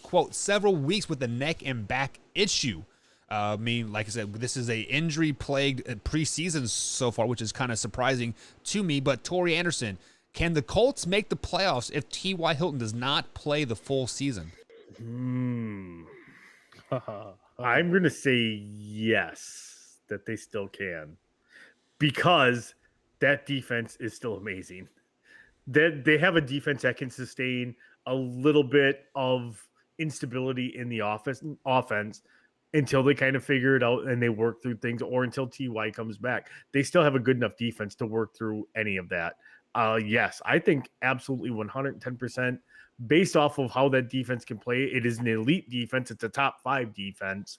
quote, several weeks with a neck and back issue. I mean, like I said, this is a injury-plagued preseason so far, which is kind of surprising to me. But Torrey Anderson, can the Colts make the playoffs if T.Y. Hilton does not play the full season? I'm going to say yes, that they still can, because that defense is still amazing. They have a defense that can sustain a little bit of instability in the offense until they kind of figure it out and they work through things, or until TY comes back. They still have a good enough defense to work through any of that. Yes, I think absolutely 110%. Based off of how that defense can play, it is an elite defense. It's a top 5 defense.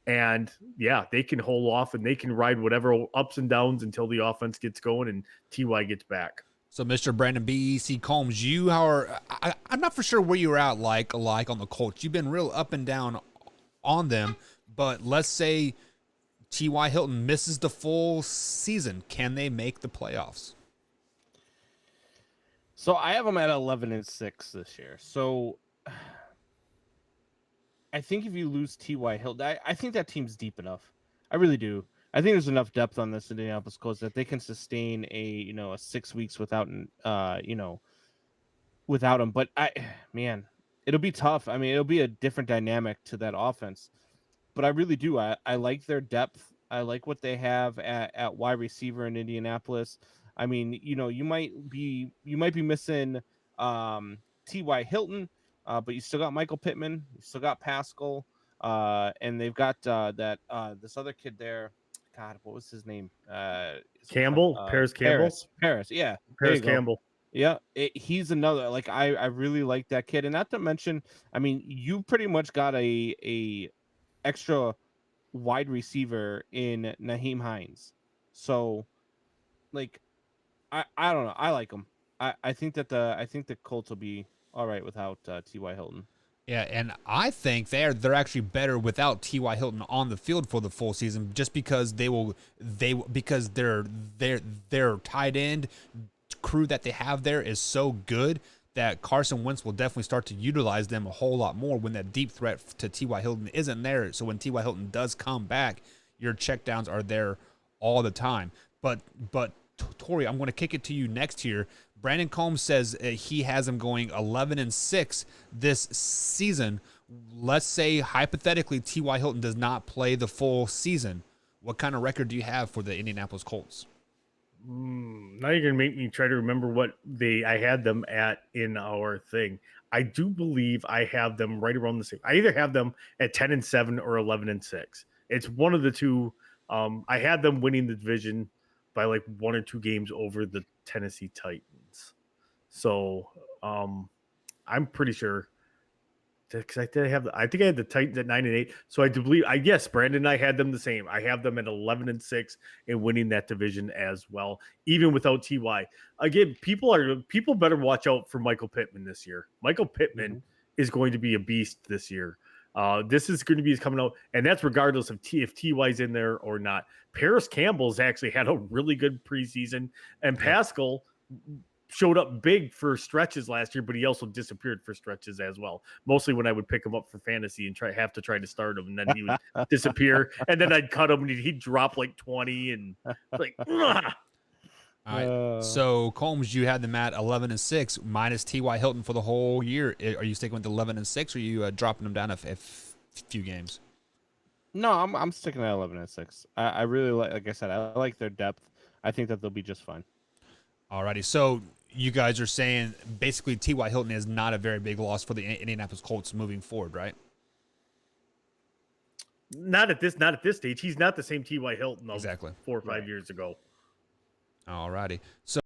And yeah, they can hold off and they can ride whatever ups and downs until the offense gets going and TY gets back. So, Mr. Brandon BEC Combs, you are, I'm not for sure where you're at like on the Colts. You've been real up and down on them, but let's say T.Y. Hilton misses the full season. Can they make the playoffs? So I have them at 11-6 this year. So I think if you lose T.Y. Hilton, I think that team's deep enough. I really do. I think there's enough depth on this Indianapolis Colts that they can sustain a 6 weeks without without him. But it'll be tough. I mean, it'll be a different dynamic to that offense. But I really do. I like their depth. I like what they have at wide receiver in Indianapolis. I mean, you might be missing T.Y. Hilton, but you still got Michael Pittman, you still got Pascal, and they've got this other kid there. God, what was his name? Campbell, Paris Campbell. Paris, yeah, Paris Campbell. Yeah, he's another. Like I really like that kid, and not to mention, I mean, you pretty much got a extra wide receiver in Naheem Hines. So, like, I don't know. I like him. I think the Colts will be all right without T.Y. Hilton. Yeah, and I think they're actually better without T.Y. Hilton on the field for the full season, just because because their tight end crew that they have there is so good that Carson Wentz will definitely start to utilize them a whole lot more when that deep threat to T.Y. Hilton isn't there. So when T.Y. Hilton does come back, your checkdowns are there all the time. But Tori, I'm going to kick it to you next here. Brandon Combs says he has him going 11-6 this season. Let's say hypothetically T.Y. Hilton does not play the full season. What kind of record do you have for the Indianapolis Colts? Now you're gonna make me try to remember what I had them at in our thing. I do believe I have them right around the same. I either have them at 10-7 or 11-6. It's one of the two. I had them winning the division by like 1 or 2 games over the Tennessee Titans. So I'm pretty sure, because I think I had the Titans at 9-8. So I do believe, yes, Brandon and I had them the same. I have them at 11-6 and winning that division as well, even without TY. Again, people better watch out for Michael Pittman this year. Michael Pittman is going to be a beast this year. This is going to be coming out, and that's regardless of if TY's in there or not. Paris Campbell's actually had a really good preseason, and Pascal showed up big for stretches last year, but he also disappeared for stretches as well. Mostly when I would pick him up for fantasy and have to try to start him, and then he would disappear, and then I'd cut him and he'd drop like 20 and like. Ugh. All right. So Combs, you had them at 11-6 minus T.Y. Hilton for the whole year. Are you sticking with 11-6, or are you dropping them down a few games? No, I'm sticking at 11-6. I really like I said, I like their depth. I think that they'll be just fine. Alrighty. So you guys are saying basically T.Y. Hilton is not a very big loss for the Indianapolis Colts moving forward, right? Not at this stage. He's not the same T.Y. Hilton of exactly 4 or 5 years ago. Alrighty. So